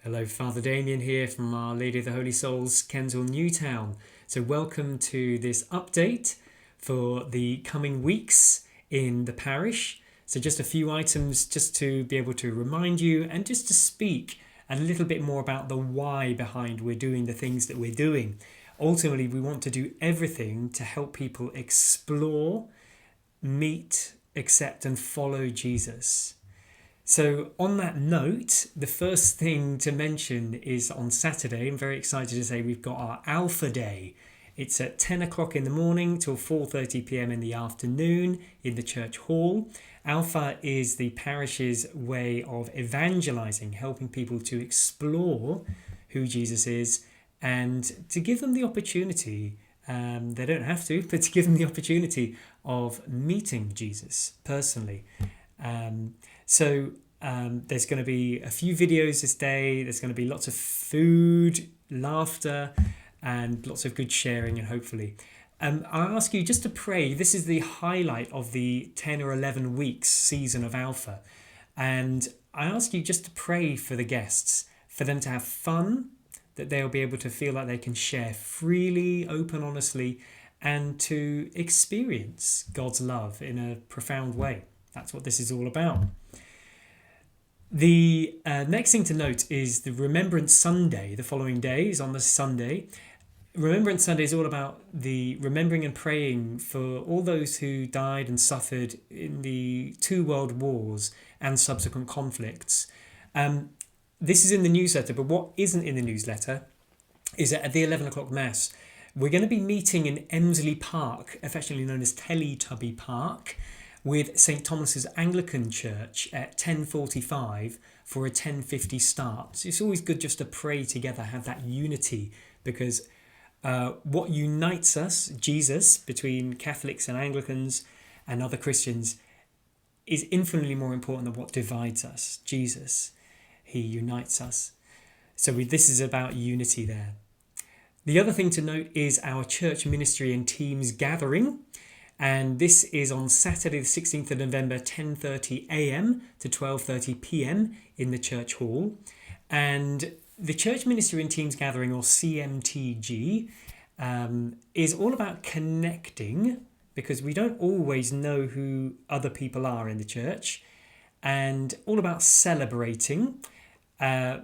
Hello, Father Damian here from Our Lady of the Holy Souls, Kensal Newtown. So welcome to this update for the coming weeks in the parish. So just a few items just to be able to remind you and just to speak a little bit more about the why behind we're doing the things that we're doing. Ultimately, we want to do everything to help people explore, meet, accept and follow Jesus. So on that note, the first thing to mention is on Saturday, I'm very excited to say we've got our Alpha Day. It's at 10 o'clock in the morning till 4:30 p.m. in the afternoon in the church hall. Alpha is the parish's way of evangelizing, helping people to explore who Jesus is and to give them the opportunity, they don't have to, but to give them the opportunity of meeting Jesus personally. There's going to be a few videos this day. There's going to be lots of food, laughter, and lots of good sharing, and hopefully. I'll ask you just to pray. This is the highlight of the 10 or 11 weeks season of Alpha. And I ask you just to pray for the guests, for them to have fun, that they'll be able to feel like they can share freely, open, honestly, and to experience God's love in a profound way. That's what this is all about. The next thing to note is the Remembrance Sunday. The following day is on the Sunday. Remembrance Sunday is all about the remembering and praying for all those who died and suffered in the 2 world wars and subsequent conflicts. This is in the newsletter, but what isn't in the newsletter is that at the 11 o'clock Mass, we're going to be meeting in Emslie Park, affectionately known as Teletubby Park, with St Thomas's Anglican Church at 10:45 for a 10:50 start. So it's always good just to pray together, have that unity, because what unites us, Jesus, between Catholics and Anglicans and other Christians, is infinitely more important than what divides us. Jesus, he unites us. So this is about unity there. The other thing to note is our church ministry and teams gathering. And this is on Saturday the 16th of November, 10:30 a.m. to 12:30 p.m. in the church hall. And the Church Ministry and Teams Gathering, or CMTG, is all about connecting, because we don't always know who other people are in the church, and all about celebrating,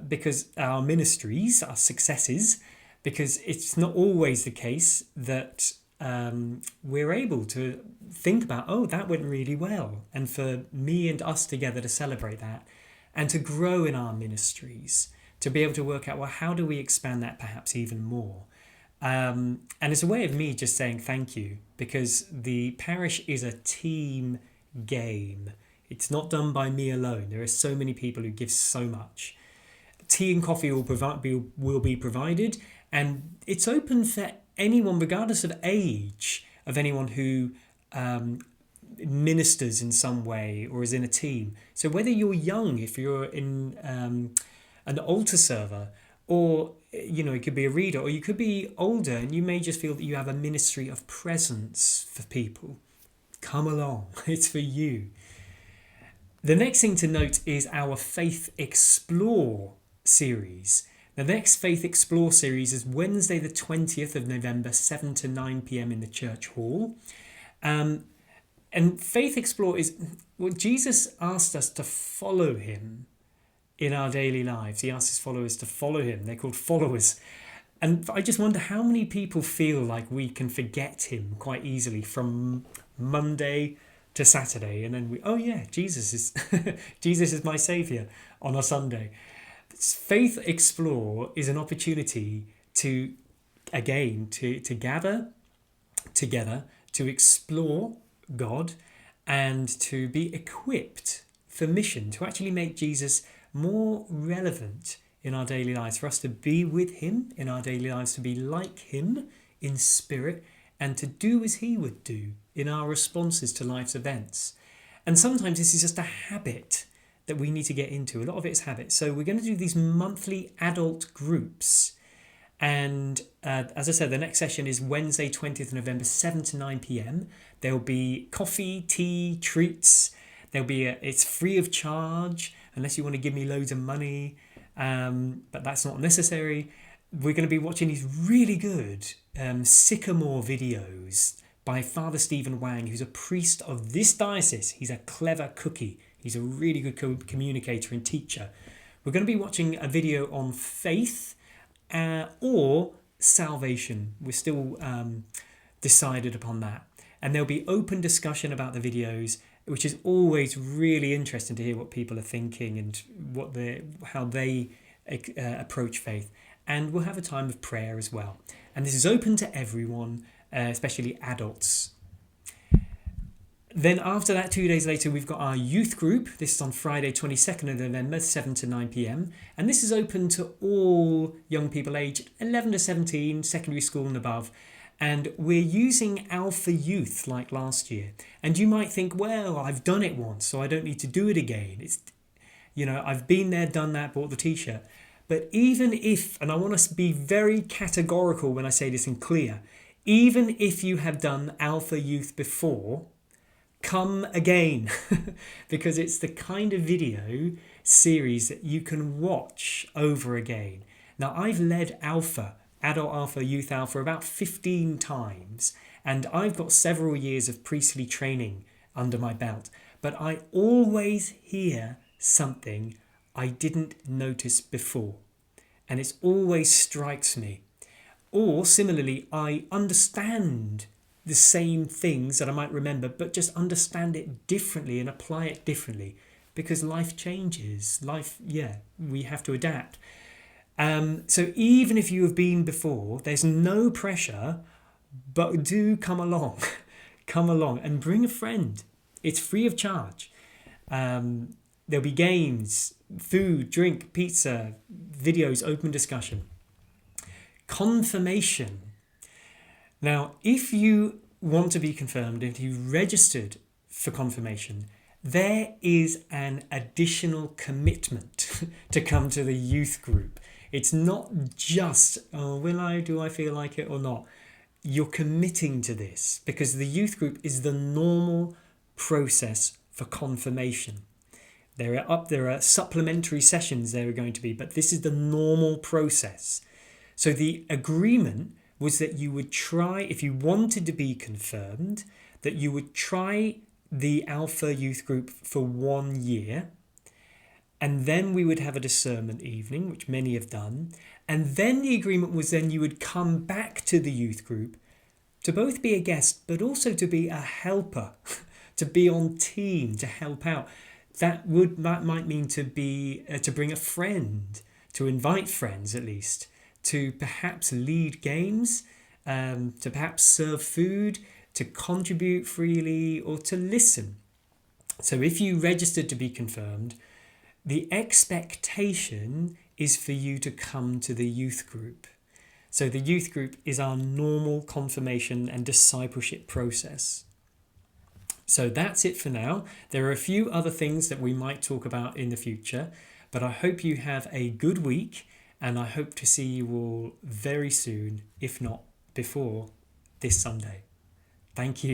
because our ministries, our successes, because it's not always the case that we're able to think about, oh, that went really well, and for me and us together to celebrate that and to grow in our ministries, to be able to work out, well, how do we expand that perhaps even more? And it's a way of me just saying thank you, because the parish is a team game. It's not done by me alone. There are so many people who give so much. Tea and coffee will be provided, and it's open for anyone, regardless of age, of anyone who ministers in some way or is in a team. So whether you're young, if you're in an altar server, or it could be a reader, or you could be older and you may just feel that you have a ministry of presence for people, come along. It's for you. The next thing to note is our Faith Explore series. The next Faith Explore series is Wednesday the 20th of November, 7 to 9 p.m. in the church hall. And Faith Explore is, well, Jesus asked us to follow him in our daily lives. He asked his followers to follow him. They're called followers. And I just wonder how many people feel like we can forget him quite easily from Monday to Saturday. And then Jesus is my saviour on a Sunday. Faith Explore is an opportunity to gather together, to explore God, and to be equipped for mission, to actually make Jesus more relevant in our daily lives, for us to be with him in our daily lives, to be like him in spirit, and to do as he would do in our responses to life's events. And sometimes this is just a habit that we need to get into. A lot of it is habit. So we're going to do these monthly adult groups. And as I said, the next session is Wednesday, 20th November, 7 to 9 p.m. There'll be coffee, tea, treats. It's free of charge, unless you want to give me loads of money. but that's not necessary. We're going to be watching these really good sycamore videos by Father Stephen Wang, who's a priest of this diocese. He's a clever cookie. He's a really good communicator and teacher. We're going to be watching a video on faith or salvation. We're still decided upon that. And there'll be open discussion about the videos, which is always really interesting to hear what people are thinking and how they approach faith. And we'll have a time of prayer as well. And this is open to everyone, especially adults. Then after that, 2 days later, we've got our youth group. This is on Friday, 22nd of November, 7 to 9 p.m. And this is open to all young people aged 11 to 17, secondary school and above. And we're using Alpha Youth like last year. And you might think, well, I've done it once, so I don't need to do it again. I've been there, done that, bought the t-shirt. But even if, and I want to be very categorical when I say this and clear, even if you have done Alpha Youth before, come again, because it's the kind of video series that you can watch over again. Now, I've led Adult Alpha, Youth Alpha about 15 times, and I've got several years of priestly training under my belt, but I always hear something I didn't notice before, and it always strikes me. Or similarly, I understand the same things that I might remember, but just understand it differently and apply it differently, because life changes. We have to adapt. So even if you have been before, there's no pressure, but do come along. Come along and bring a friend. It's free of charge. There'll be games, food, drink, pizza, videos, open discussion. Confirmation. Now, if you want to be confirmed, if you registered for confirmation, there is an additional commitment to come to the youth group. It's not just, do I feel like it or not? You're committing to this because the youth group is the normal process for confirmation. There are supplementary sessions there are going to be, but this is the normal process. So the agreement was that you would try, if you wanted to be confirmed, that you would try the Alpha Youth Group for 1 year, and then we would have a discernment evening, which many have done, and then the agreement was then you would come back to the youth group to both be a guest, but also to be a helper, to be on team, to help out. That might mean to bring a friend, to invite friends at least, to perhaps lead games, to perhaps serve food, to contribute freely, or to listen. So if you registered to be confirmed, the expectation is for you to come to the youth group. So the youth group is our normal confirmation and discipleship process. So that's it for now. There are a few other things that we might talk about in the future, but I hope you have a good week, and I hope to see you all very soon, if not before this Sunday. Thank you.